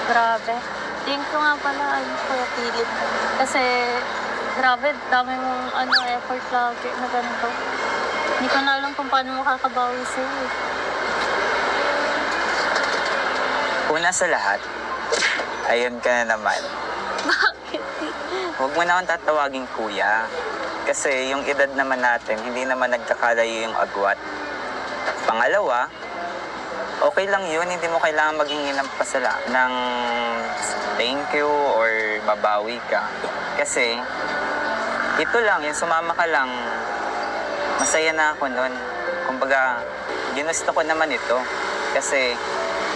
Grabe. Thank you nga pala, Kuya Philip. Kasi, grabe, dami mong effort lagi na ganito. Hindi ko na alam kung paano makakabawi sa'yo eh. Una sa lahat, ayun ka na naman. Bakit? Huwag mo na akong tatawaging kuya. Kasi yung edad naman natin, hindi naman nagkakalayo yung agwat. Pangalawa, okay lang yun, hindi mo kailangan maghingi ng ng thank you or babawi ka. Kasi, ito lang, yung sumama ka lang, masaya na ako nun. Kumbaga, ginusto ko naman ito. Kasi,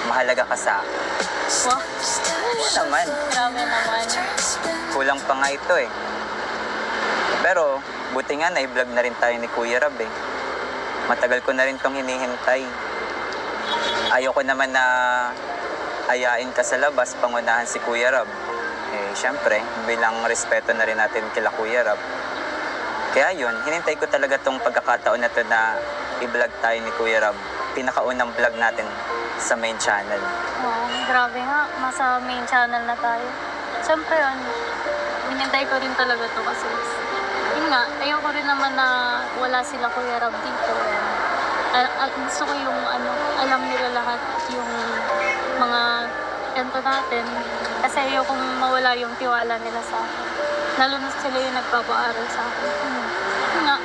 mahalaga ka sa akin. Wow. Oo naman, Grabe naman. kulang pa nga ito eh. Pero, buti nga na-vlog na rin tayo ni Kuya Rab eh. Matagal ko na rin tong hinihintay. Ayoko naman na ayain ka sa labas, pangunahan si Kuya Rab. Eh, syempre, bilang respeto na rin natin kila Kuya Rab. Kaya yun, hinintay ko talaga tong pagkakataon na to na i-vlog tayo ni Kuya Rab. Pinakaunang vlog natin sa main channel. Oo, grabe nga. Nasa main channel na tayo. Siyempre, hinintay ko rin talaga to kasi yun nga, ayoko rin naman na wala sila Kuya Rab dito. At gusto ko yung alam nila lahat yung mga ento natin. Kasi ayokong mawala yung tiwala nila sa akin. Lalo na sila yung nagpapaaral sa akin. Yun nga,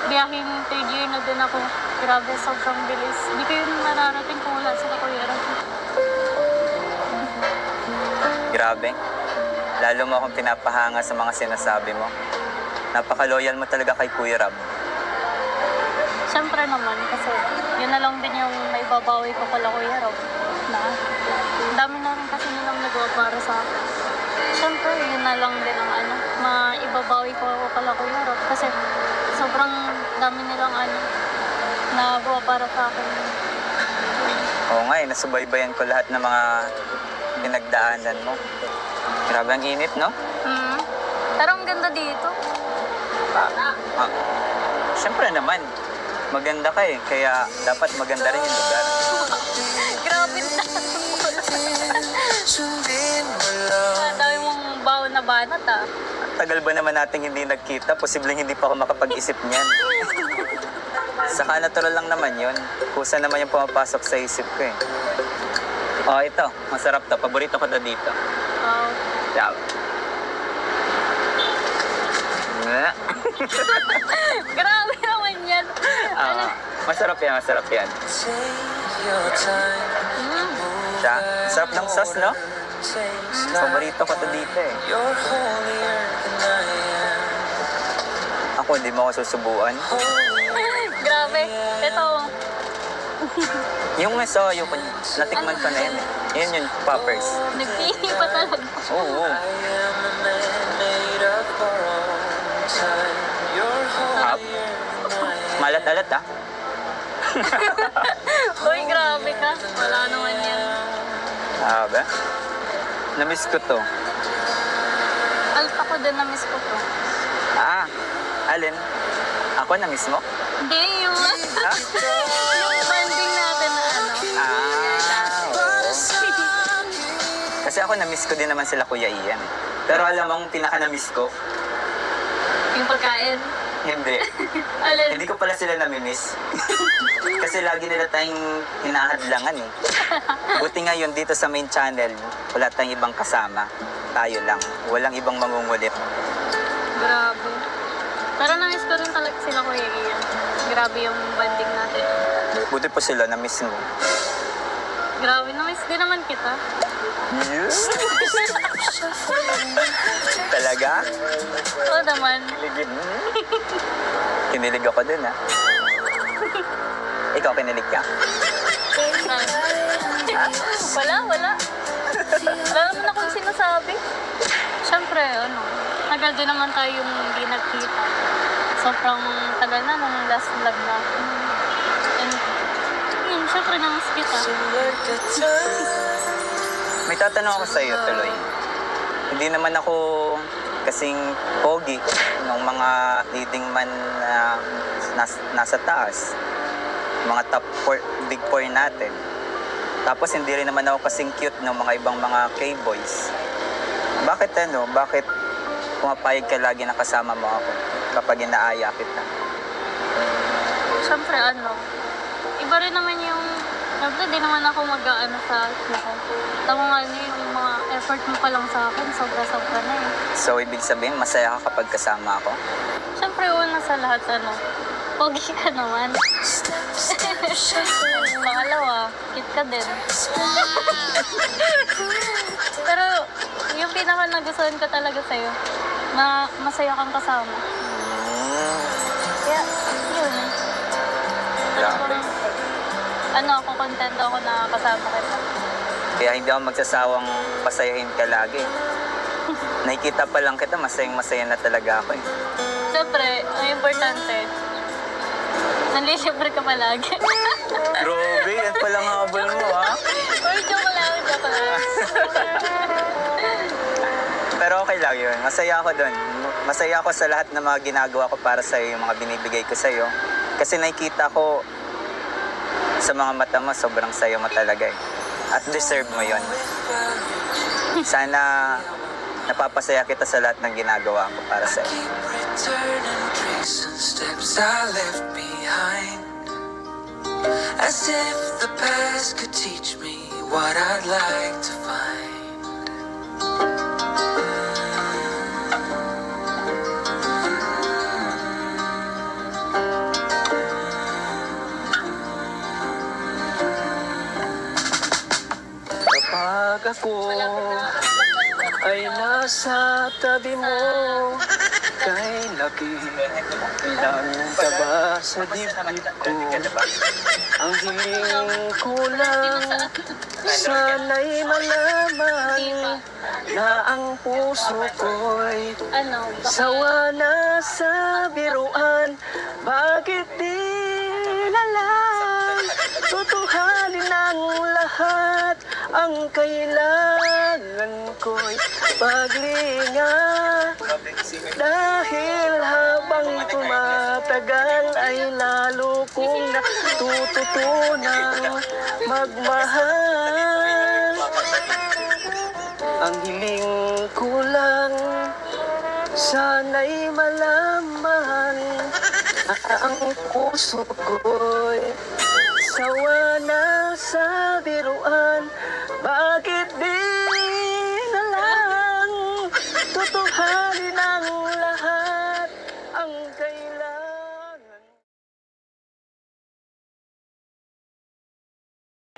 biyahing 3rd year na din ako. Grabe, sobrang bilis. Hindi ko yun mararating kung wala sila Kuya Rab. Grabe. Lalo mo akong pinapahanga sa mga sinasabi mo. Napaka-loyal mo talaga kay Kuya Rab. Siyempre naman, kasi yun na lang din yung may babawi ko pala Kuya Rab. Na, ang dami na rin kasi nilang nagawa para sa akin. Siyempre, yun na lang din ang maibabawi ko pala Kuya Rab. Kasi sobrang dami nilang nagawa para sa akin. Oo nga eh, nasubaybayan ko lahat ng mga pinagdaanan mo. Grabe ang init, no? Pero ang ganda dito. Siyempre naman, maganda ka eh, kaya dapat maganda rin yung lugar. Grabe na. Ang dami mong baon na banat Tagal ba naman nating hindi nagkita? Posibleng hindi pa ako makapag-isip niyan. Saka natural lang naman yun. Kusa naman yung pumapasok sa isip ko eh. Oh, ito. Masarap to. Paborito ko na dito. Wow. Yeah. Grabe naman yan. Masarap yan, masarap yan. Siya, sarap ng sauce, no? Paborito ko to dito eh. Ako, hindi mo ako susubuan. Grabe. Ito. Yung meso, yung natikman ko na yan eh. Yan yung poppers. Nagpili pa talaga. Oo. Malat-alat ah. Uy, grabe ka. Wala naman yan. Ba? Namiss ko to. Ako din na-miss ko to. Alin? Ako namiss mo? Hindi, yung yung banding natin na Oo. Kasi ako namiss ko din naman sila Kuya Ian. Pero alam mo, ang pinaka-namiss ko, yung pagkain. hindi. Alin? Hindi ko pala sila namimiss. Kasi lagi nila tayong hinahadlangan eh. Buti ngayon dito sa main channel, wala tayong ibang kasama. Tayo lang. Walang ibang mangungulit. Grabe. Pero na-miss ko rin talaga sila Kuya Ian. Grabe yung banding natin. Buti po sila, namiss mo. Grabe, na-miss din naman kita. Yes! Talaga? Oo naman. Kinilig ako dun ha. Ikaw, kinilig ka? Wala. Wala naman akong sinasabi. Siyempre, tagal din naman tayong hindi nagkita. Sobrang tagal na nung last vlog natin. And, yun, siyempre namiss kita. May tatanong ako sa iyo tuloy. Hindi naman ako kasing pogi ng mga leading man na nasa taas. Mga top 4, big 4 natin. Tapos hindi rin naman ako kasing cute ng mga ibang mga K-boys. Bakit pumapayag ka lagi na kasama mo ako kapag inaaya kita? Siyempre iba rin naman yung, siyempre di naman ako mag-aano sa ako. Tama nga yung mga effort mo pa lang sa akin, sobra-sobra na eh. So, ibig sabihin, masaya ka kapag kasama ako? Siyempre una sa lahat pogi ka naman. Pangalawa, cute ka din. Pero yung pinaka nagustuhan ko talaga sa'yo, na masaya kang kasama. Kaya, yun. Grabe. Ako, kontento ako na kasama kita. Kaya hindi ako magsasawang pasayahin ka lagi. Nakikita pa lang kita, masayang-masaya na talaga ako eh. Siyempre, ang importante, nanlilibre ka palagi. Grabe, yan palang habol mo ha? Or joke lang. Pero okay lang yun. Masaya ako doon. Masaya ako sa lahat ng mga ginagawa ko para sa'yo, yung mga binibigay ko sa'yo. Kasi nakikita ko sa mga mata mo, sobrang saya mo talaga eh. At deserve mo yun. Sana napapasaya kita sa lahat ng ginagawa ko para sa'yo. Returning tricks and steps I left behind, as if the past could teach me what I'd like to find. Kapag ako ay nasa tabi mo, kay nakilang taba sa dibdib ko. Ang hiling ko lang, sana'y malaman na ang puso ko'y sawa na sa biruan. Bakit di na lang tutuhanin ang lahat? Ang kailangan ko'y paglinga, dahil habang tumatagal ay lalo kong natututunang magmahal. Ang hiling ko lang, sana'y malaman na ang puso ko'y sawa na sa biruan. Bakit di na lang tutuhanin ang lahat? Ang kailangan.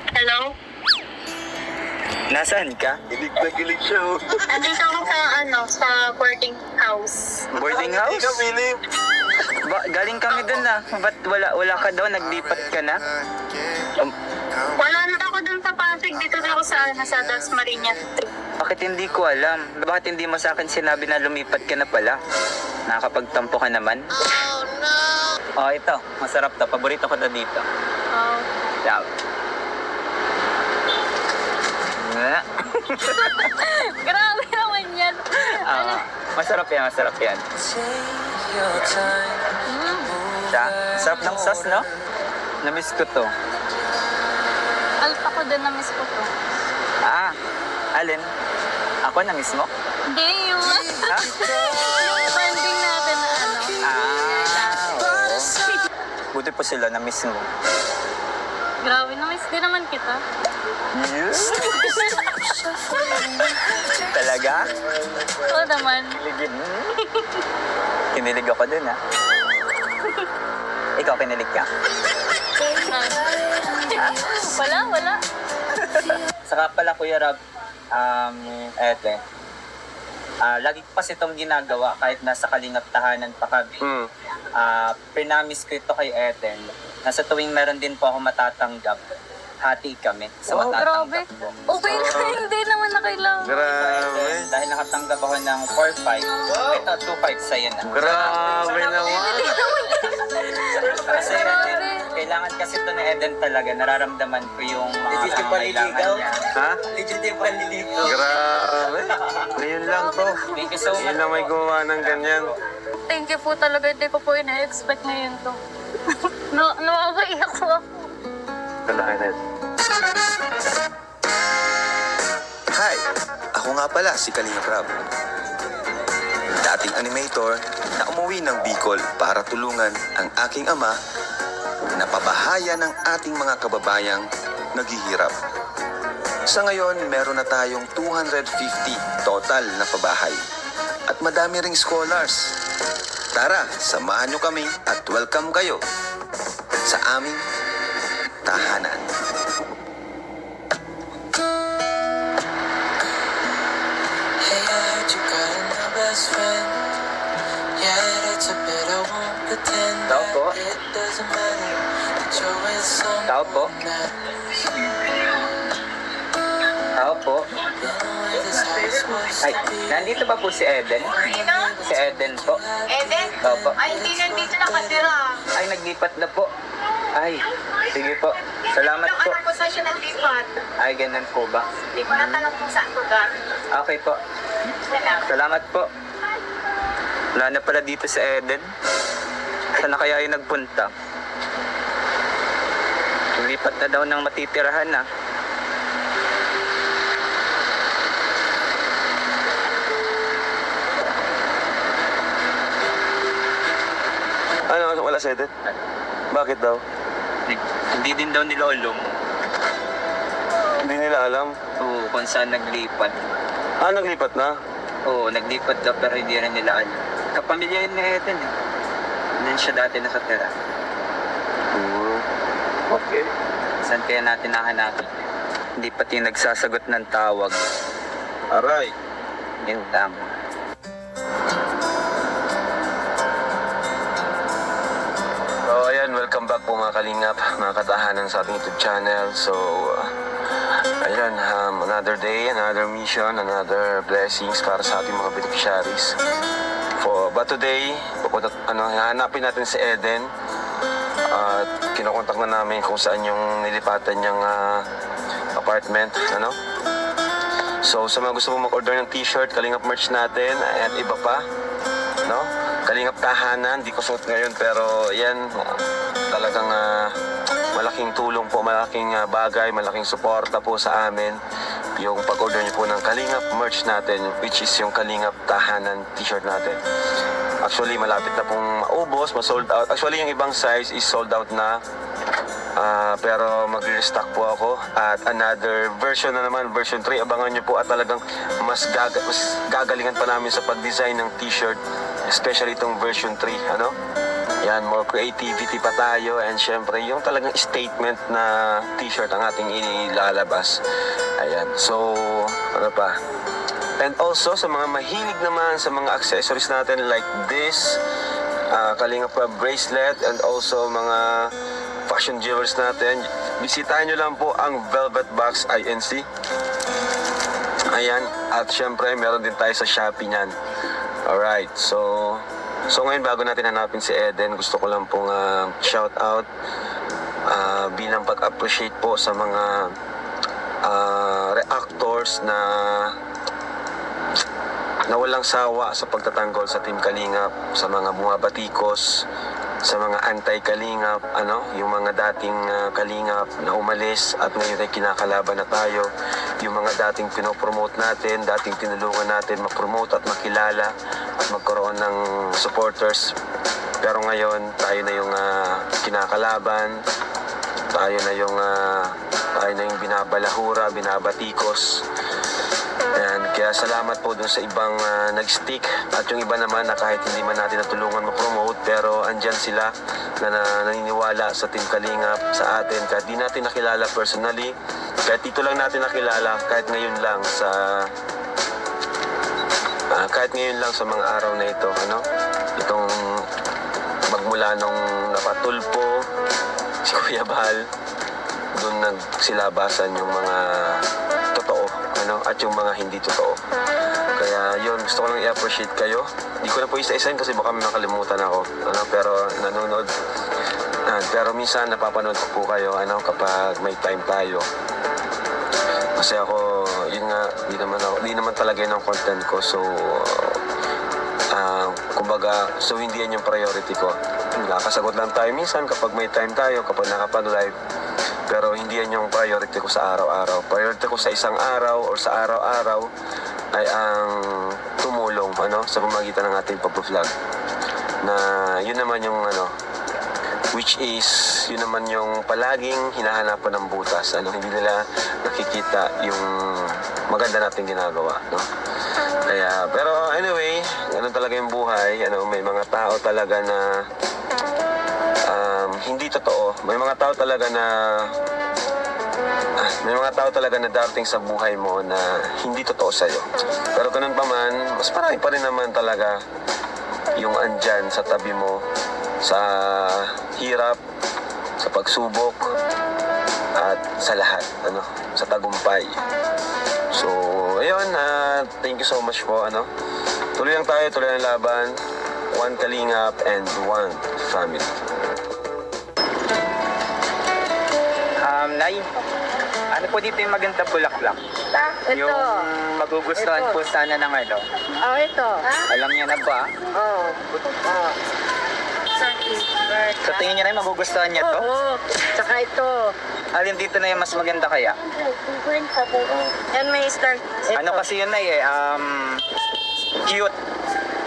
Hello? Nasaan ka? Gilig na gilig siya, oh. Andito ako sa boarding house. Boarding Hindi house? ka, Philip. Galing kami dun na. Ba't wala ka daw? Naglipat ka na? Wala na ako dun sa Pasig. Dito na ako sa Dasmariñas Street. Bakit hindi ko alam? Bakit hindi mo sa akin sinabi na lumipat ka na pala? Nakakapagtampo ka naman? Oh, ito. Masarap to. Paborito ko to dito. Oh. Yeah. Grabe naman yan. Masarap yan. Take your time. Sarap ng sauce, no? Namiss ko to. Alta ko din na miss ko to. Alin? Ako na-miss mo? Hindi, yung yung bonding natin na Oo. Buti po sila na-miss mo. Grabe, na-miss din naman kita. Yes. Talaga? Oo naman. Kinilig ako dun, ha? Ikaw, kinilig ka? Wala. Saka pala, Kuya Rob, lagi ko kasi itong ginagawa kahit nasa kalingap tahanan pa kami. Pinamis ko ito kay Eden. Nasa tuwing meron din po ako matatanggap, hati kami sa Grabe. matatanggap ko. Okay na, hindi naman na kailangan. Grabe. Dahil nakatanggap ako ng 4-5, ito 2-5 sa'yo na. Grabe naman. Kasi kailangan kasi ito ni Eden talaga. Nararamdaman ko yung mga kailangan niya. Ha? Legit yung panliligaw. Grabe. Ngayon lang to. Thank you so much. Yun lang may gumawa ng ganyan. Thank you po talaga. Hindi ko po ina-expect ngayon to. Nakakaiyak po ako. Kalaki na. Ako nga pala si Kalinga Prab. Dating animator na umuwi ng Bicol para tulungan ang aking ama na pabahaya ng ating mga kababayang naghihirap. Sa ngayon, meron na tayong 250 total na pabahay at madami ring scholars. Tara, samahan nyo kami at welcome kayo sa aming tahanan. Hey, I heard you got a new best friend. Yeah, that's a bit I won't pretend Tao po. that it doesn't matter that you're with someone Tao po. that Tao po. been where this house was Ay, to be. nandito ba po si Eden? Sino? Si Eden po. Eden? Opo. Ay, hindi nandito nakatira. Ay, naglipat na po. Ay, sige po. Salamat Ilang po. anak ko saan siya naglipat? Ay, ganun po ba? Hindi ko natanong kung saan lugar. Okay po. Salamat. Salamat po. Wala na pala dito sa Eden. Saan na kaya yung nagpunta? Lipat na daw ng matitirahan na. Ano, wala si Eden? Bakit daw? Hindi din daw nila alam Hindi nila alam. kung saan naglipat. Naglipat na? Oo, naglipat daw pero hindi rin nila alam. Kapamilya yun ni Eden eh. Doon siya dati nakatira. Okay. Saan kaya natin nahanapin? Hindi pati nagsasagot ng tawag. Aray. Yun lang. So, ayan, welcome back po mga kalingap, mga katahanan sa ating YouTube channel. So, ayan, another day, another mission, another blessings para sa ating mga beneficiaries. But today, hanapin natin si Eden. At kinokontak na namin kung saan yung nilipatan niyang apartment. So, sa mga gusto mong mag-order ng t-shirt, Kalingap merch natin, at iba pa. Kalingap tahanan, di ko suot ngayon pero yan, talagang malaking tulong po, malaking bagay, malaking suporta po sa amin yung pag-order niyo po ng Kalingap merch natin, which is yung Kalingap tahanan t-shirt natin. Actually, malapit na pong maubos, ma-sold out. Actually, yung ibang size is sold out na. Pero mag-restock po ako. At another version na naman, version 3. Abangan nyo po at talagang mas gagalingan pa namin sa pag-design ng t-shirt. Especially itong version 3. Yan, more creativity pa tayo. And syempre, yung talagang statement na t-shirt ang ating ilalabas. Ayan. So, ano pa? And also, sa mga mahilig naman sa mga accessories natin like this, Kalingap bracelet, and also mga fashion jewelers natin, bisitahin nyo lang po ang Velvet Box INC. Ayan, at syempre meron din tayo sa Shopee nyan. Alright, so ngayon bago natin hanapin si Eden, gusto ko lang pong shout out bilang pag-appreciate po sa mga reactors na walang sawa sa pagtatanggol sa Team Kalingap, sa mga bumabatikos, sa mga anti-Kalingap, yung mga dating Kalingap na umalis at ngayon ay kinakalaban na tayo, yung mga dating pinopromote natin, dating tinulungan natin mapromote at makilala at magkaroon ng supporters. Pero ngayon, tayo na yung kinakalaban, tayo na yung binabalahura, binabatikos. Ayan, kaya salamat po dun sa ibang nag-stick at yung iba naman na kahit hindi man natin natulungan ma-promote pero andyan sila na naniniwala sa Team Kalingap, sa atin kahit di natin nakilala personally, kahit dito lang natin nakilala, kahit ngayon lang sa mga araw na ito, itong magmula nung napatulpo si Kuya Bahal, dun nagsilabasan yung mga totoo at yung mga hindi totoo. Kaya yun, gusto ko lang i-appreciate kayo. Hindi ko na po isa-isahin kasi baka may makalimutan ako. Pero nanonood. Pero minsan napapanood ko po kayo kapag may time tayo. Kasi ako, yun nga, di naman talaga yun ang content ko. So, hindi yan yung priority ko. Nakakasagot lang tayo minsan kapag may time tayo, kapag nakapag-live. Pero hindi yan yung priority ko sa araw-araw. Priority ko sa isang araw or sa araw-araw ay ang tumulong sa pamagitan ng ating pag-vlog. Na yun naman yung which is yun naman yung palaging hinahanapan ng butas. Hindi nila nakikita yung maganda nating ginagawa, no? Kaya, pero anyway, ganun talaga yung buhay. May mga tao talaga na hindi totoo. May mga tao talaga na darating sa buhay mo na hindi totoo sa'yo. Pero ganun pa man, mas marami pa rin naman talaga yung andyan sa tabi mo, sa hirap, sa pagsubok, at sa lahat, sa tagumpay. So, ayun, thank you so much po, Tuloy lang tayo, tuloy ang laban. One Kalingap and one family. Nay, ano po dito yung magandang bulaklak? Ito. Yung magugustuhan Ito. po sana ng Oh, ito. Alam niyo na ba? Oh. Oh. Sa tingin niyo na magugustuhan niya to? Oo. Tsaka ito. Alin dito na yung mas maganda kaya? Yan may star. Ito. Ano kasi yun na cute.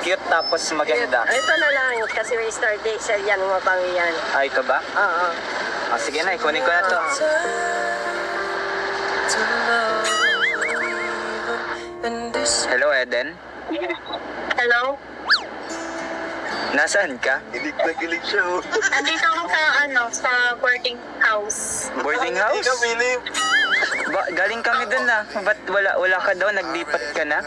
Cute tapos maganda. Ito na lang kasi may star diesel yan, mabangi yan. Ito ba? Oo. Sige na, kunin ko na to. Hello, Eden. Hello? Nasaan ka? Gilig na gilig siya, oh. Andito ako sa boarding house. Boarding house? Galing kami dun na. Ba't wala ka daw? Naglipat ka na?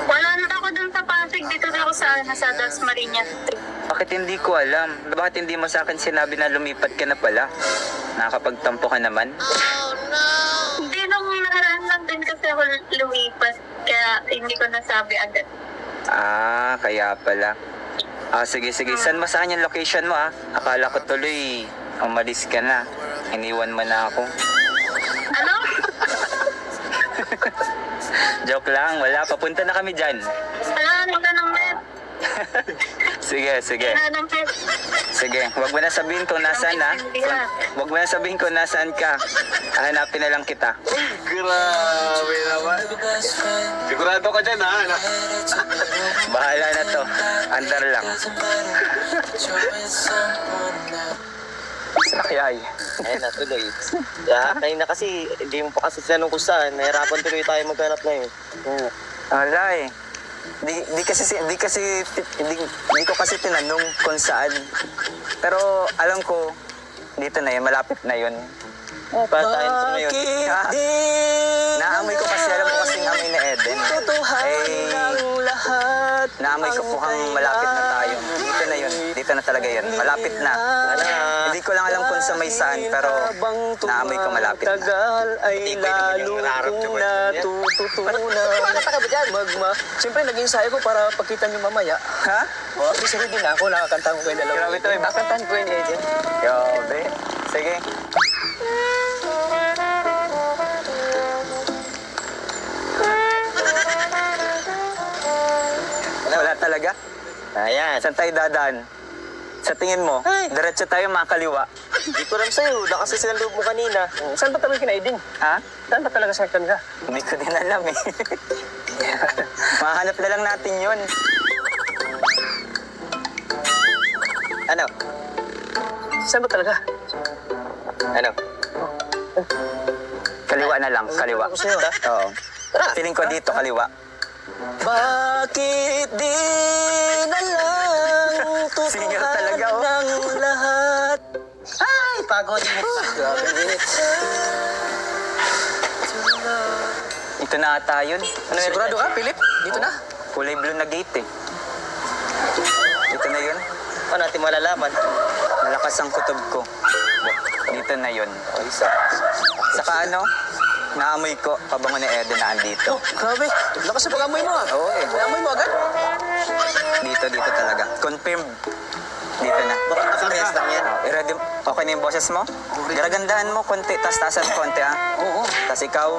Wala na ako dun sa Pasig. Dito na ako sa Dasmariñas Street. Bakit hindi ko alam? Bakit hindi mo sa akin sinabi na lumipat ka na pala? Nakakapagtampo ka naman? Hindi nung nakaraan lang din kasi ako lumipat. Kaya hindi ko nasabi agad. Kaya pala. Sige. Saan yung location mo Akala ko tuloy umalis ka na. Iniwan mo na ako. Ano? Joke lang, wala. Papunta na kami dyan. Wala ka ng net. Sige. Wala ng net. Sige, huwag mo na sabihin kung nasaan Huwag mo na sabihin kung nasaan ka. Hanapin na lang kita. Grabe naman. Sigurado ka dyan, ha? Bahala na to. Andar lang. Saan kaya Ayun, natuloy. Kanina kasi, hindi mo pa kasi tinanong kung saan. Nahirapan tuloy tayo maghanap ngayon. Wala Di ko kasi tinanong kung saan. Pero alam ko, dito na yun, malapit na yun. Para tayo sa ngayon. Naamoy ko kasi, alam ko kasing amoy ni Eden. Naamoy ko po kang malapit na tayo. Dito na yun, dito na talaga yun. Malapit na. Hindi ko lang alam kung sa may saan, pero naamoy ko malapit na. Ay lalo kong natututunan. Siyempre, naging ensayo ko para pagkita niyo mamaya. Ha? Kasi ready na ako, nakakanta ko kayo dalawa. Grabe to, Nakakantahan ko yun, Eden. Grabe. Sige. Wala talaga? Ayan. Saan tayo dadaan? Sa tingin mo, diretso tayo makaliwa. Di ko alam sa'yo, kasi sinaloob mo kanina. Saan ba talaga kina Eden? Ha? Saan ba talaga sa kanila? Hindi ko din alam Mahanap na lang natin yun. Ano? Saan ba talaga? Ano? Kaliwa na lang, kaliwa. Ako sa'yo, ha? Oo. Feeling ko dito, kaliwa. Bakit di na lang Singer talaga, tutuhanan ng lahat? Ay, pagod mo pa. Grabe, init. Ito na ata yun. Sigurado ka, Philip? Dito na? Kulay blue na gate Dito na yun. Paano natin malalaman? Malakas ang kutob ko. Dito na yun. Saka naamoy ko, pabango ni Eden na andito. Grabe, lakas sa pag-amoy mo, ha? Oo Pag-amoy mo agad? Dito talaga. Confirmed. Dito na. Baka naka-rest lang yan. I-ready. Okay na yung boses mo? Garagandahan mo konti, tas-tasan konti Oo. Tas ikaw,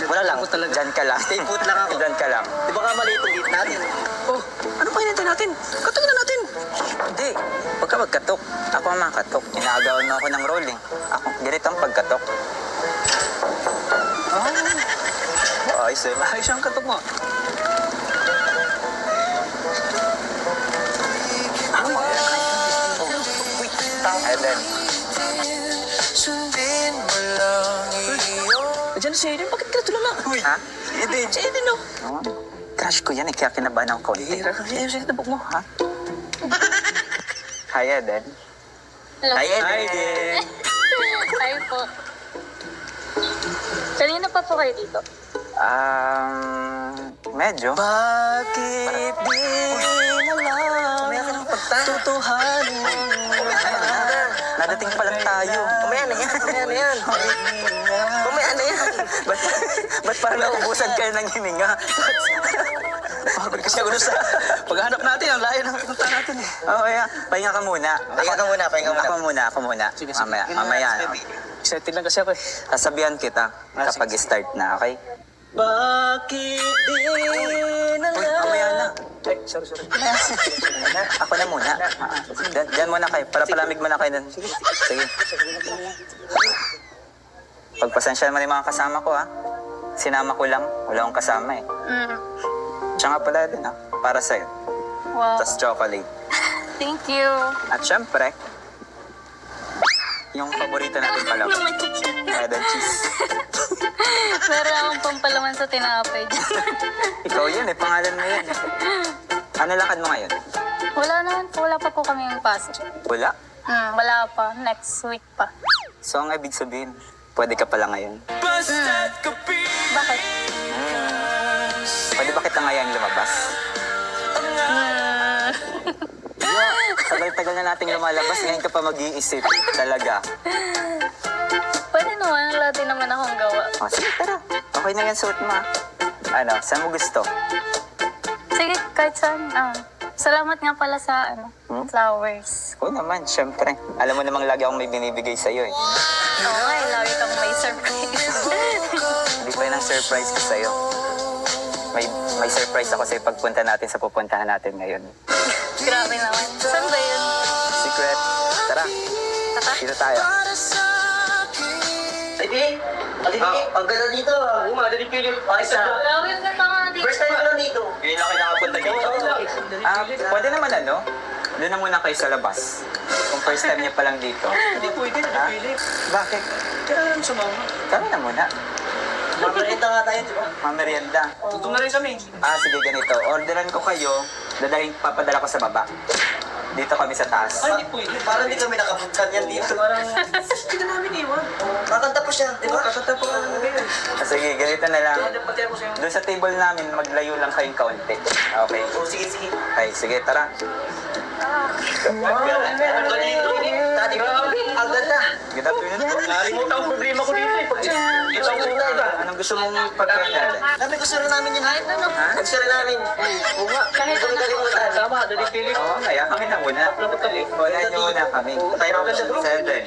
Wala lang. dyan ka lang. Stay put lang ako. Dyan ka lang. Di ba nga mali itong gate natin? Oh, ano pa hinintay natin? Katugin na natin. Hindi. Huwag ka magkatok. Ako ang makatok. Inaagawan mo ako ng rolling. Ako, ganito ang pagkatok. ayos eh. Ayos ang katok mo. Eden, Sundin mo lang iyon. Diyan si Aiden, bakit ka tulala? Uy, ha? Aiden, si Aiden, oh. Oh, crush ko yan eh, kaya kinabahan ng konti. Hira ka siya, yung tabok mo. Ha? Hi, Eden. Hello. Hi, Eden. Hi, Aiden. Hi po. Kanina pa po kayo dito? Medyo. Bakit di mo lang tutuhanin ang lahat? Nadating pa lang tayo. Mamaya na yan, mamaya na yan. Mamaya na yan. Ba't parang naubusan kayo ng hininga? Pagod kasi ako doon sa paghahanap natin, ang layo ng punta natin eh. Oo, yeah. Pahinga ka muna. Pahinga ka muna, pahinga muna. Ako muna. Sige, sige. Mamaya. Excited lang kasi ako eh. Sasabihan kita kapag start na, okay? Bakit di na Uy, lang? mamaya na. Ay, sorry. Ako na muna. Diyan muna kayo. Para palamig muna kayo dun. Sige. Pagpasensya mo rin mga kasama ko, ha? Sinama ko lang. Wala akong kasama, eh. Tsaka pala din, ha? Para sa'yo. Wow. Tas chocolate. Thank you. At syempre, yung paborito natin pala. Cheddar cheese. Meron akong pampalaman sa tinapay dyan. Ikaw yun, eh. Pangalan mo yun. Ano lakad mo ngayon? Wala naman po. Wala pa po kami yung pasok. Wala. Wala pa. Next week pa. So, ang ibig sabihin, pwede ka pala ngayon. Bakit? Pwede ba kita ngayon lumabas? Tagal-tagal na nating lumalabas, ngayon ka pa mag-iisip. Talaga. Pwede naman. Wala din naman akong gawa. O, sige, tara. Okay na yan, suot mo, ha? Ano, saan mo gusto? Sige, kahit saan. Salamat nga pala sa flowers. Oo naman, syempre. Alam mo namang lagi akong may binibigay sa'yo, eh. Oo nga, lagi kang may surprise. Hindi pa yun ang surprise ko sa'yo. May surprise ako sa'yo pagpunta natin sa pupuntahan natin ngayon. Grabe naman. Saan ba yun? Secret. Tara, dito tayo. Aiden, ang ganda dito. Yung mga dali Philip. Ayos na. Grabe yung ganda nga dito. First time ko lang dito. Ngayon ako nakapunta dito. Pwede naman doon na muna kayo sa labas. Kung first time niyo pa lang dito. Hindi pwede, Ha? Philip. Bakit? Kailangan sumama. Kami na muna. Mamarita nga tayo, di ba? Mamerienda. Tutong na rin kami. Sige, ganito. Orderan ko kayo. Papadala ko sa baba. Dito kami sa taas. Ay, hindi pwede. Parang hindi kami nakapuntan yan dito. Parang, hindi na namin iwan. Kakanta po siya, di ba? Kakanta po kami ngayon. Sige, ganito na lang. Pati ako sa'yo. Doon sa table namin, maglayo lang kayong kaunti. Okay? Oh, sige. Okay, sige, tara. Ang ganda dito. Tati, ang ganda. Good afternoon. Nalimutan ang problema ko dito eh. Ito ang una. Anong gusto mong pagkain? Sabi ko sila namin yun. Kahit ano. Sila namin. Oo nga. Kahit ano kalimutan. Tama, dali Philip. Oo, kaya kami na muna. Wala niyo muna kami. Seven.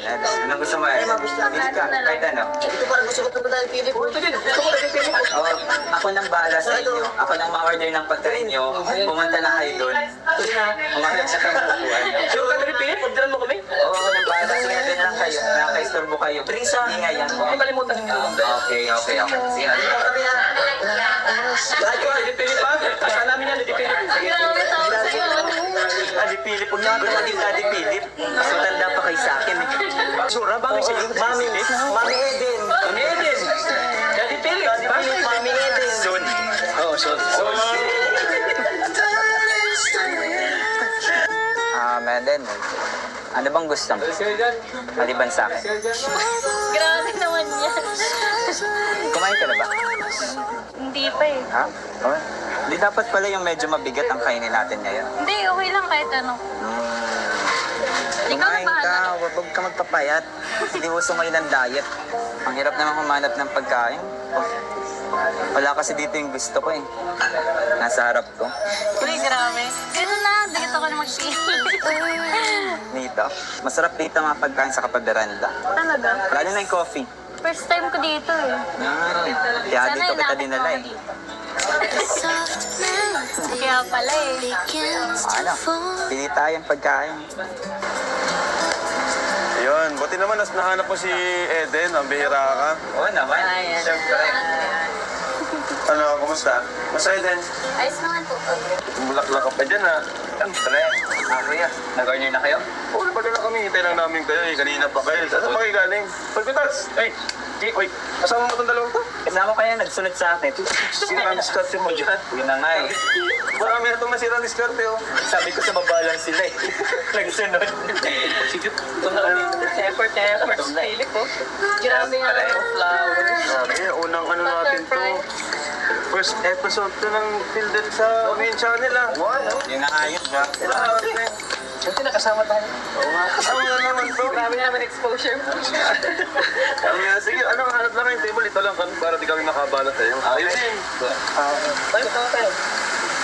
Anong gusto mo? Pili ka, kahit ano. Ito parang gusto ko ito dahil Philip. Gusto ko dali Philip. Oo, ako nang bahala sa inyo. Ako nang ma-order ng pagkain niyo. Pumunta na kayo doon. Umahanap sa kayong kukuhan. Sure ka dali Philip? Orderan mo kami? Oo, ako nang bahala. Sige, doon lang kayo. Nakaka-istorbo kayo. Teresa. Ingay yan. Huwag kang kalimutan yung Okay. Sige. kami na. Lahat ko, dali Philip ha? Kasama namin yan, dali Philip. Grabe tawag sa'yo. Adi Philip, huwag niyo ako maging Adi Philip. Mas matanda pa kayo sa akin. Sura, bakit siya? Mami Eden. Mami Eden. Daddy Philip. Mami Eden. Soon. Oh, soon. Meden, ano bang gusto mo? Maliban sa akin. Grabe naman yan. Kumain ka na ba? Hindi pa eh. Ha? Oh, di dapat pala yung medyo mabigat ang kainin natin ngayon. Hindi, okay lang kahit ano. Ikaw na Kumain ka, bahala. huwag ka magpapayat. Hindi uso ngayon ang diet. Ang hirap naman humanap ng pagkain. Oh, wala kasi dito yung gusto ko eh. Nasa harap ko. Uy, grabe. Ganun na, dito ako na mag-pili. Dito. Masarap dito mga pagkain sa kapaderanda. Talaga? Lalo na yung coffee. First time ko dito eh. Kaya Sana dito kita inakit dinala ako eh. dito. Kaya pala eh. Ano? Pili tayong pagkain. Yun, buti naman nahanap mo si Eden, ang bihira ka. Oo naman. Siyempre. Ano, kumusta? Masaya din. Ayos naman po. Bulaklak ka pa dyan, ha? Siyempre, kuya, nag-order na kayo? Oo, napagala kami. Hintay lang namin kayo, eh. Kanina pa kayo. Saan pa kayo galing? Pagpitas! Ay, Jake, wait. Kasama mo itong dalawang to? Kasama kaya nagsunod sa akin. Sino ang diskarte mo dyan? Yun na nga eh. Marami na itong nasirang diskarte, oh. Sabi ko sa baba lang sila eh. Nagsunod. Ito na kami. Effort. Hilig ko. Grabe nga lang. Flowers. Grabe, unang ano natin to. First episode to ng Tilden sa main channel, ah. Yun na nga yun. Grabe. Siyempre nakasama tayo. Oo nga, kasama na naman to. Grabe naman exposure. Sige, ano, hanap lang yung table. Ito lang kami para di kami makabalat sa'yo. Ayun din. Tayo.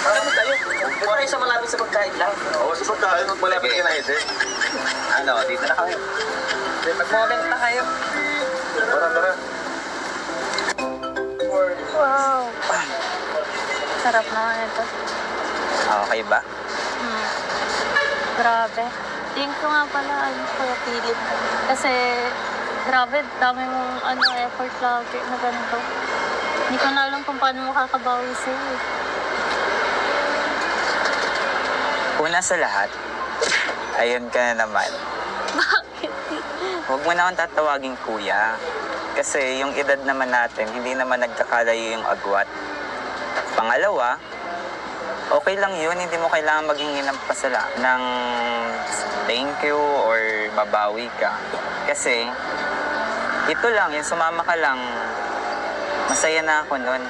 Marami tayo. Huwag tayo sa malapit sa pagkain lang. Oo, sa pagkain, magmalapit ka na ito. Ano, dito na kami. Magmamenta kayo. Tara. Wow. Sarap naman ito. Okay ba? Grabe. Thank you nga pala, Kuya Philip. Kasi, grabe, dami mong effort lagi na ganito. Hindi ko na alam kung paano makakabawi sa'yo. Una sa lahat, ayun ka na naman. Bakit? Huwag mo na akong tatawagin kuya. Kasi yung edad naman natin, hindi naman nagkakalayo yung agwat. Pangalawa, okay lang yun, hindi mo kailangan maghingi ng ng thank you or babawi ka. Kasi, ito lang, yung sumama ka lang, masaya na ako nun.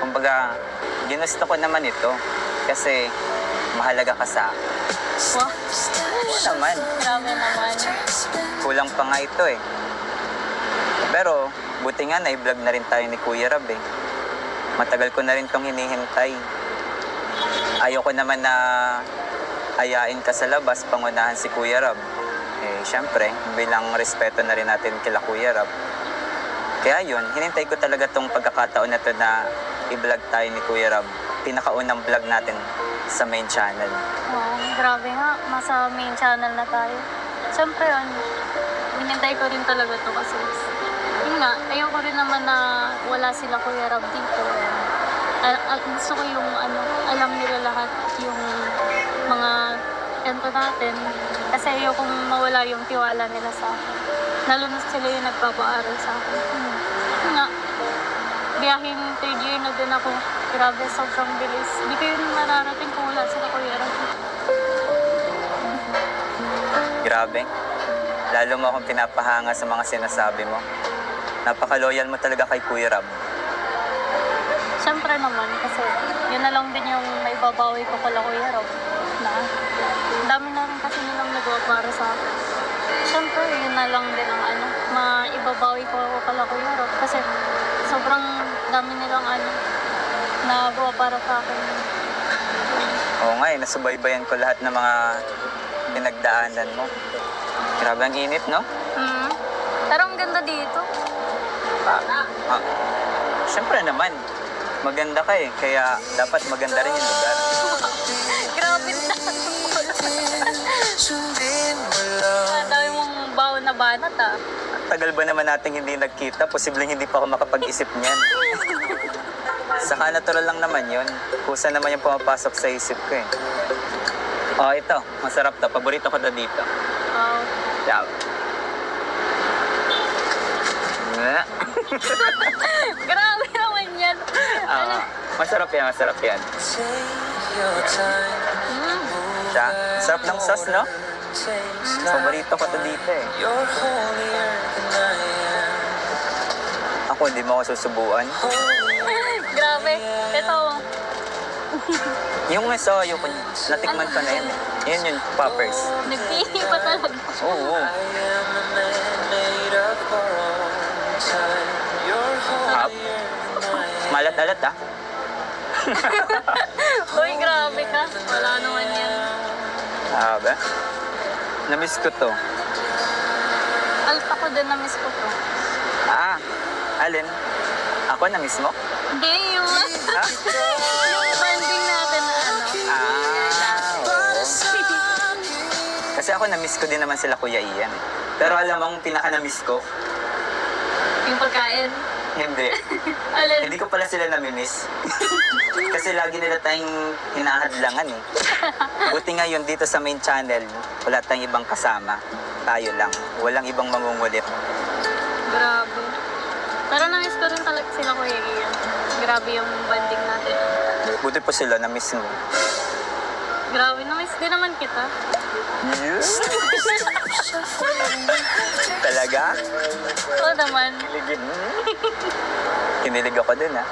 Kumbaga, ginusto ko naman ito. Kasi, mahalaga ka sa akin. Wow. Oo naman, Grabe naman. kulang pa nga ito eh. Pero, buti nga na-vlog na rin tayo ni Kuya Rab eh. Matagal ko na rin tong hinihintay. Ayoko naman na ayain ka sa labas, pangunahan si Kuya Rab. Eh, syempre, bilang respeto na rin natin kila Kuya Rab. Kaya yun, hinintay ko talaga tong pagkakataon na to na i-vlog tayo ni Kuya Rab. Pinakaunang vlog natin sa main channel. Wow, grabe nga. Nasa main channel na tayo. Siyempre, hinintay ko rin talaga to kasi yun nga, ayoko rin naman na wala sila Kuya Rab dito. At gusto ko yung alam nila lahat yung mga ganito natin. Kasi ayokong mawala yung tiwala nila sa akin. Lalo na sila yung nagpapaaral sa akin. Yun nga, biyahing 3rd year na din ako. Grabe, sobrang bilis. Hindi ko yun mararating kung wala sila Kuya Rab. Grabe. Lalo mo akong pinapahanga sa mga sinasabi mo. Napaka-loyal mo talaga kay Kuya Rab. Siyempre naman, kasi yun na lang din yung may babawi ko pala Kuya Rab. Na, ang dami na rin kasi nilang nagawa para sa akin. Siyempre, yun na lang din ang maibabawi ko pala Kuya Rab. Kasi sobrang dami nilang nagawa para sa akin. Oo nga eh, nasubaybayan ko lahat ng mga pinagdaanan mo. Grabe ang init, no? Pero ang ganda dito. Siyempre naman, maganda ka eh, kaya dapat maganda rin yung lugar. Grabe na. Sundin mo lang. Ang dami mong baon na banat Tagal ba naman natin hindi nagkita? Posibleng hindi pa ako makapag-isip niyan. Saka natural lang naman yun. Kusa naman yung pumapasok sa isip ko eh. Oh, ito. Masarap to. Paborito ko to dito. Wow. Yeah. Grabe naman yan. Masarap yan, masarap yan. Take your time. Siya, sarap ng sauce, no? Tastes like Paborito ko to dito eh. you're holier than I am. Ako, hindi mo ako susubuan. Grabe. Ito. Yung mesoyo ko, natikman ko na yun eh. Yun yung poppers. Nagpili pa talaga. Oo. I am the man made of borrowed time. You're holier than I am. Malat-alat ah. Uy, grabe ka. Wala naman yan. Ba? Namiss ko to. Alta ko din na-miss ko to. Alin? Ako namiss mo? Hindi, yung... Ha? yung branding natin na Oo. Kasi ako namiss ko din naman sila Kuya Ian. Pero alam mo, ang pinaka-namiss ko, yung pagkain. Hindi. Alin? Hindi ko pala sila namimiss. Kasi lagi nila tayong hinahadlangan eh. Buti ngayon dito sa main channel, wala tayong ibang kasama. Tayo lang. Walang ibang mangungulit. Grabe. Pero na-miss ko rin talaga sila Kuya Ian. Grabe yung bonding natin. Buti po sila na-miss mo. Grabe, na-miss din naman kita. Talaga? Oo naman. Kinilig ako dun ha.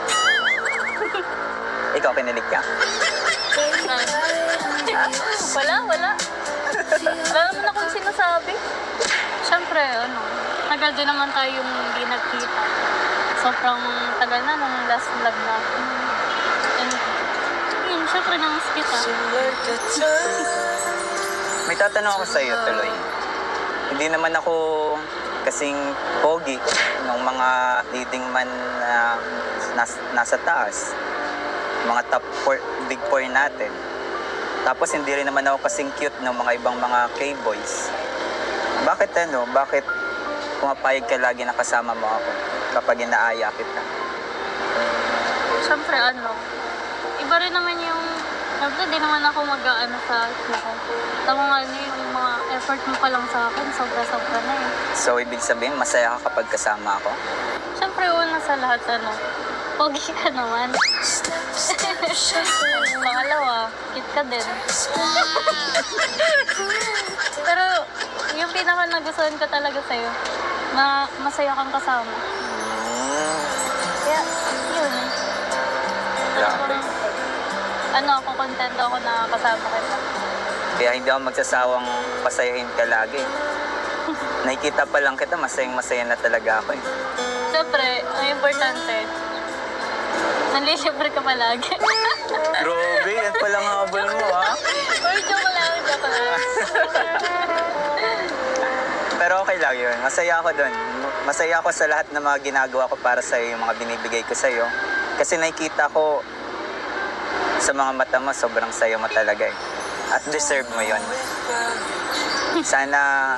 Ikaw kinilig ka? Wala. Wala naman akong sinasabi. Siyempre, tagal din naman tayong hindi nagkita. Sobrang tagal na nung last vlog natin. And, yun, siyempre namiss kita. May tatanong ako sa iyo tuloy. Hindi naman ako kasing pogi ng mga leading man na nasa taas. Mga top 4, big 4 natin. Tapos hindi rin naman ako kasing cute ng mga ibang mga K-boys. Bakit Bakit pumapayag ka lagi na kasama mo ako kapag inaaya kita? Siyempre, iba rin naman yung, di naman ako mag-aano sa ako. Tama yung mga effort mo pa lang sa akin, sobra-sobra na eh. So, ibig sabihin, masaya ka kapag kasama ako? Siyempre, una sa lahat, pogi ka naman. Pangalawa, cute ka din. Pero, yung pinaka nagustuhan ko talaga sa'yo, masaya kang kasama. Kaya, yun. Grabe. Ako, contento ako na kasama kita. Kaya hindi ako magsasawang pasayahin ka lagi. Nakikita pa lang kita, masayang-masaya na talaga ako eh. Siyempre, ang importante, nanlilibre ka palagi. Grabe, yan palang habol mo ha. Or joke lang. Pero okay lang yun. Masaya ako doon. Masaya ako sa lahat ng mga ginagawa ko para sa'yo, yung mga binibigay ko sa'yo. Kasi nakikita ko sa mga mata mo, sobrang saya mo talaga eh. At deserve mo yun. Sana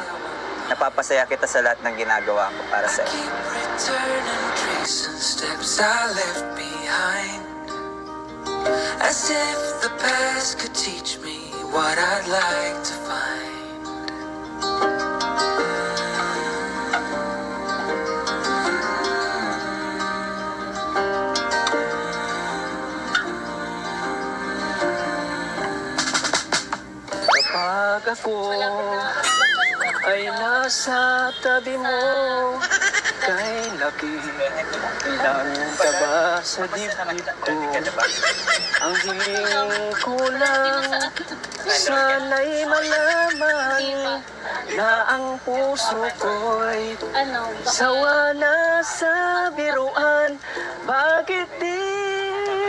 napapasaya kita sa lahat ng ginagawa ko para sa'yo. Keep returning, tracing steps I left behind. As if the past could teach me what I'd like to find. Kapag ako ay nasa tabi mo, kay laki ilang taba sa dibdib ko. Ang hiling ko lang, sana'y malaman na ang puso ko'y sawa na sa biruan. Bakit di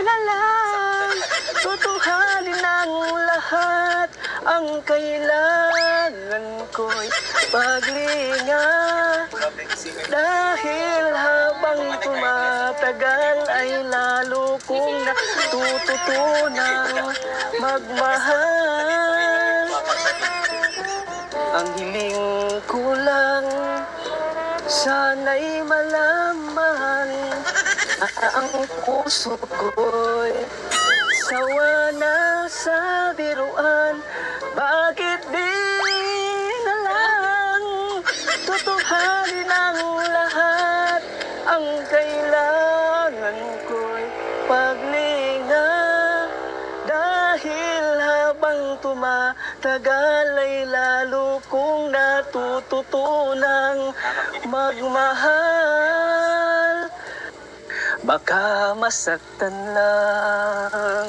na lang tutuhanin ang lahat? Ang kailangan ko'y paglinga. Dahil habang tumatagal ay lalo kong natututunang magmahal. Ang hiling ko lang, sana'y malaman na ang puso ko'y sawa na sa biruan. Bakit di na lang tutuhanin ang lahat? Ang kailangan ko'y paglinga. Dahil habang tumatagal ay lalo kong natututunang magmahal. Baka masaktan lang.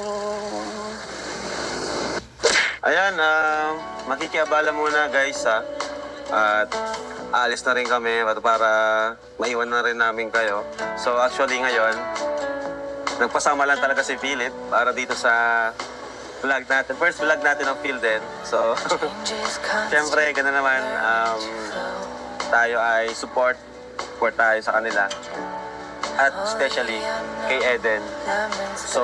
Ayan, makikiabala muna guys ha. At aalis na rin kami para maiwan na rin namin kayo. So actually ngayon, nagpasama lang talaga si Philip para dito sa vlog natin. First vlog natin ng Phil din. So, syempre, gano'n naman, tayo ay support tayo sa kanila. At especially kay Eden. So,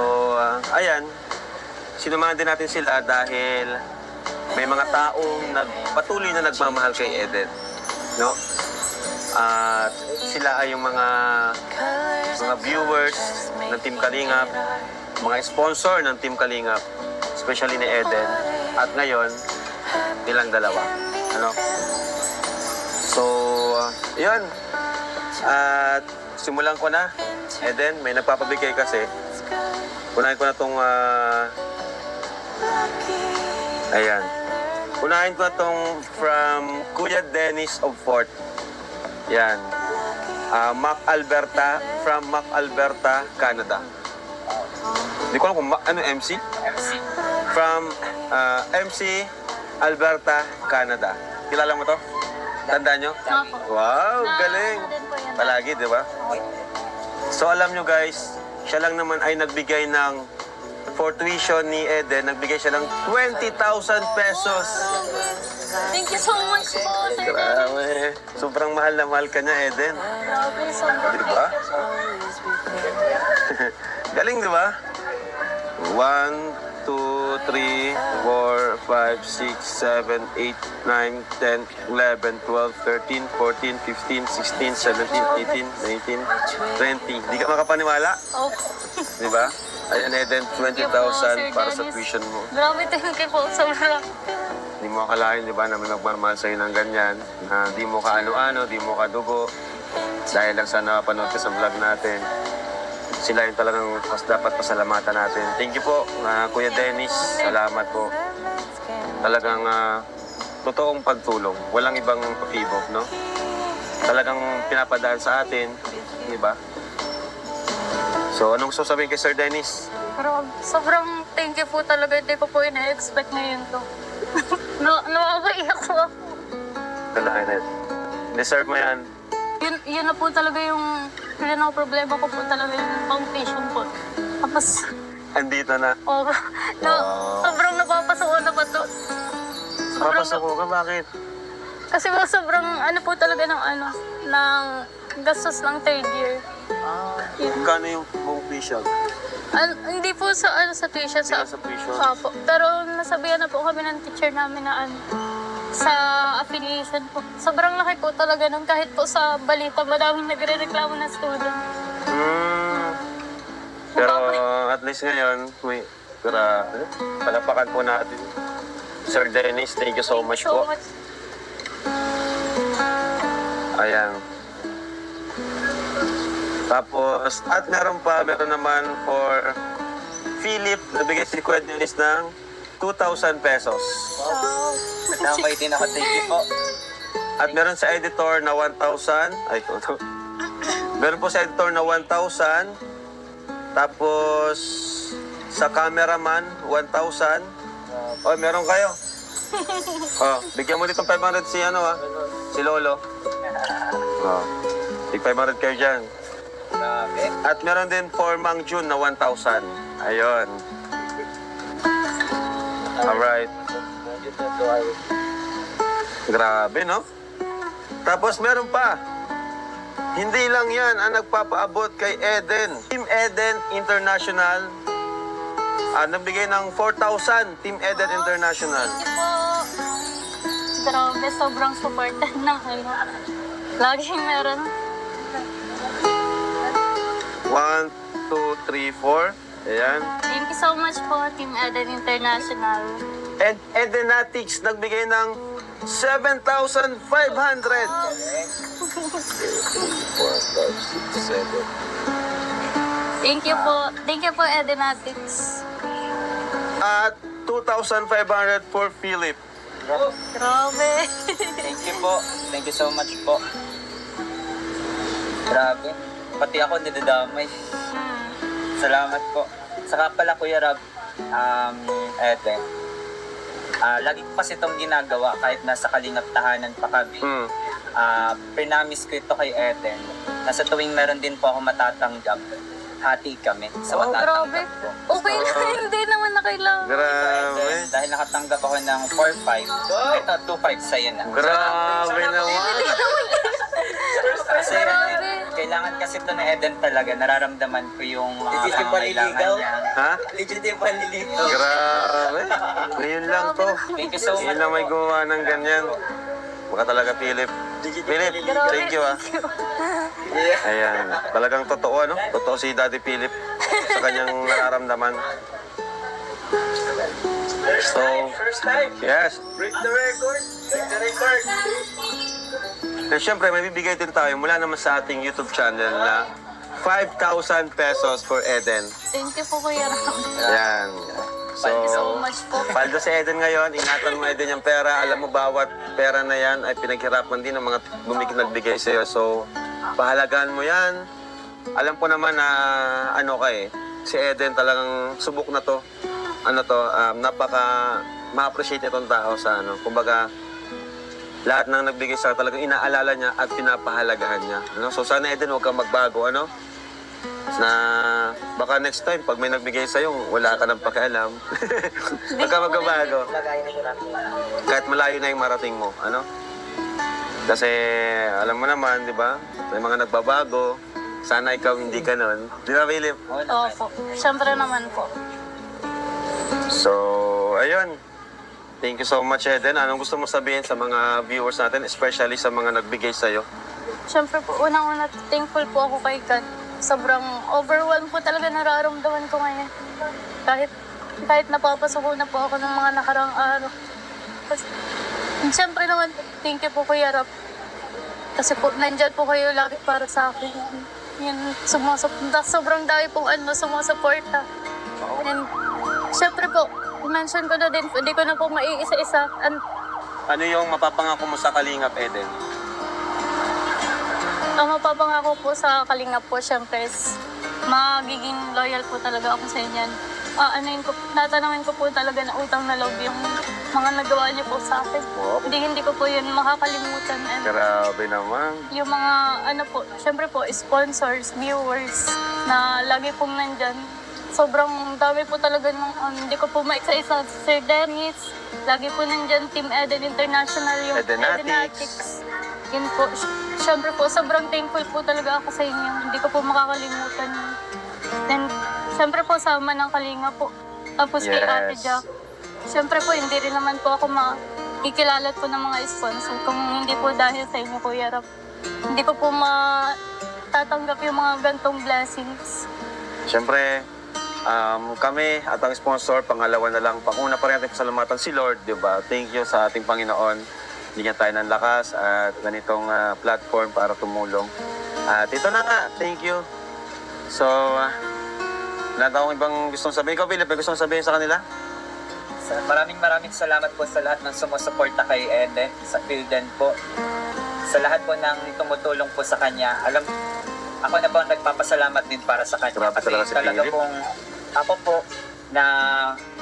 ayan, sinamahan din natin sila dahil may mga taong patuloy na nagmamahal kay Eden. No? At sila ay yung mga mga viewers ng Team Kalingap, mga sponsor ng Team Kalingap, especially ni Eden, at ngayon, nilang dalawa. Ano? So, yun. At simulan ko na. Eden, may nagpapabigay kasi. Unahin ko na itong... ayan. Unahin ko na itong from Kuya Dennis of Fort. Yan. Mac Alberta, from Mac Alberta, Canada. Hindi ko alam kung ano MC? From MC Alberta, Canada. Kilala mo to? Tandaan nyo? Opo. Wow, galing. Din po yan. Palagi, di ba? So alam nyo guys, siya lang naman ay nagbigay ng for tuition ni Eden, nagbigay siya ng 20,000 pesos. Thank you so much po, Sir Dennis. Grabe. Sobrang mahal na mahal ka niya, Eden. Grabe, sobrang Di ba? Galing, di ba? 1, 2, 3, 4, 5, 6, 7, 8, 9, 10, 11, 12, 13, 14, 15, 16, 17, 18, 19, 20. Di ka makapaniwala? Opo. Di ba? Ayan, Eden, Thank you po, Sir 20,000 para sa Dennis. tuition mo. Grabe, thank you po. Sobrang. Hindi mo akalain, di ba, na may nagmamahal sa'yo ng ganyan, na di mo ka ano-ano, di mo ka dugo, dahil lang sa napanood ka sa vlog natin. Sila yung talagang mas dapat pasalamatan natin. Thank you po, Kuya Dennis. Salamat po. Talagang totoong pagtulong. Walang ibang motibo, no? Talagang pinapadaan sa atin, di ba? So, anong gusto sabihin kay Sir Dennis? Pero sobrang thank you po talaga. Hindi ko po ina-expect ngayon to. Nakakaiyak po ako. Kalahin. Deserve mo yan. Yun na po talaga yung problema ko po talaga yung foundation po. Tapos, Andito na. sobrang napapasukan na ba to? Papasok ko ka, bakit? Kasi po sobrang ano po talaga ng gastos ng third year. Magkano yung buong tuition? Hindi po sa sa tuition. Hindi sa tuition. Opo. Pero nasabihan na po kami ng teacher namin na sa affiliation po. Sobrang laki po talaga nun. Kahit po sa balita, madaming nagre-reklamo na student. Pero at least ngayon, palapakan po natin. Sir Dennis, thank you so much po. Ayan. Tapos, at meron naman for Philip, nabigay si Kuya Dennis ng 2,000 pesos. Nakabay din ako, thank you po. At meron sa editor na 1,000. Ay, ito. Meron po sa editor na 1,000. Tapos, sa cameraman, 1,000. Oh, meron kayo. Oh, bigyan mo nitong 500 si Lolo. Oh, tig 500 kayo dyan. At meron din for Mang June na 1,000. Ayun. Alright. Grabe, no? Tapos meron pa. Hindi lang yan ang nagpapaabot kay Eden. Team Eden International. Nagbigay ng 4,000. Team Eden International. Thank you po. Grabe, sobrang supportan ng Laging meron. 1, 2, 3, 4. Ayan. Thank you so much po, Team Eden International. And Edenatics nagbigay ng 7,500. 4, 5, 6, 7. Thank you po. Thank you po, Edenatics. At 2,500 for Philip. Grabe. Thank you po. Thank you so much po. Grabe. Pati ako nidadamay. Salamat po. Saka pala Kuya Rob, Eden. Lagi ko kasi itong ginagawa kahit nasa Kalingap tahanan pa kami. Pinamis ko ito kay Eden. Nasa tuwing meron din po ako matatanggap, hati kami sa Oh, grabe. matatanggap ko. Okay lang, hindi naman na kailangan. Grabe. Dahil nakatanggap ako ng 4-5, ito 2-5 sa'yo na. Grabe naman. Kasi kailangan kasi ito na Eden talaga. Nararamdaman ko yung mga pangangailangan niya. Ha? Legit yung panliligaw. Grabe. Ngayon lang to. Thank you so much. Ngayon lang may gumawa ng ganyan. Baka talaga, Philip. Philip, thank you, ah. Ayan, talagang totoo, ano? Totoo si Daddy Philip sa kanyang nararamdaman. So, yes. Break the record. Break the record. And syempre, may bibigay din tayo mula naman sa ating YouTube channel na 5,000 pesos for Eden. Thank you po, Kuya Ram. Ayan. Thank you so much po. Paldo si Eden ngayon, ingatan mo Eden yung pera. Alam mo, bawat pera na yan ay pinaghirapan din ng mga nagbigay sa iyo. So, pahalagaan mo yan. Alam ko naman na ano ka eh, si Eden talagang subok na to. Napaka ma-appreciate itong tao sa ano. Kumbaga, lahat ng nagbigay sa talagang inaalala niya at pinapahalagahan niya. Ano? So sana Eden, huwag kang magbago, ano? Na baka next time, pag may nagbigay sa'yo, wala ka nang pakialam. Huwag kang magbabago. Kahit malayo na yung marating mo, ano? Kasi alam mo naman, di ba? May mga nagbabago. Sana ikaw hindi ka nun. Di ba, Philip? Opo. Siyempre naman po. So, ayun. Thank you so much, Eden. Anong gusto mo sabihin sa mga viewers natin, especially sa mga nagbigay sa'yo? Siyempre po, unang-una, thankful po ako kay God. Sobrang overwhelmed po talaga nararamdaman ko ngayon. Kahit napapasok ko na po ako ng mga nakarang araw. Siyempre naman, thank you po, Kuya Rap. Kasi po, nandyan po kayo lagi para sa akin. Yan, sobrang dami pong sumusuporta. And siyempre po, mention ko na din, hindi ko na po maiisa-isa. Ano yung mapapangako mo sa Kalingap, Eden? Ang mapapangako po sa Kalingap po, siyempre, is magiging loyal po talaga ako sa inyan. Tatanungin ko po talaga na utang na loob yung mga nagawa niyo po sa akin. Wow. Hindi ko po yun makakalimutan. And Grabe naman. yung mga, siyempre po, sponsors, viewers, na lagi pong nandyan. Sobrang dami po talaga ng, hindi ko po maisa-isa. Sir Dennis, lagi po nandyan, Team Eden International, yung Edenatics. Yun po, siyempre po, sobrang thankful po talaga ako sa inyo. Hindi ko po makakalimutan yun. Then, siyempre po, sama ng Kalinga po. Tapos kay Ate Jack. Siyempre po, hindi rin naman po ako makikilalat po ng mga sponsor. Kung hindi po dahil sa inyo, Kuya Rap. Hindi ko po matatanggap yung mga gantong blessings. Siyempre, kami at ang sponsor, pangalawa na lang. Panguna pa rin natin pasalamatan si Lord, di ba? Thank you sa ating Panginoon. Bigyan tayo ng lakas at ganitong platform para tumulong. At ito na nga, thank you. So, wala akong ibang gustong sabihin. Ikaw, Philip, may gustong sabihin sa kanila? Maraming salamat po sa lahat ng sumusuporta kay Eden, sa Pilden po. Sa lahat po ng tumutulong po sa kanya. Ako na po ang nagpapasalamat din para sa kanya. Grabe Kasi talaga si talaga Philip. pong ako po na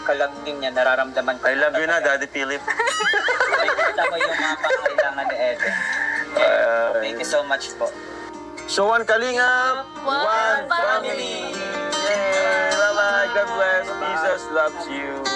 kalambing niya, nararamdaman ko. I love you na, Daddy Philip. Nakikita mo yung mga pangailangan ni Eden. Thank you so much po. So, one Kalingap, One one family. Yay! Bye-bye. God bless. Jesus loves you.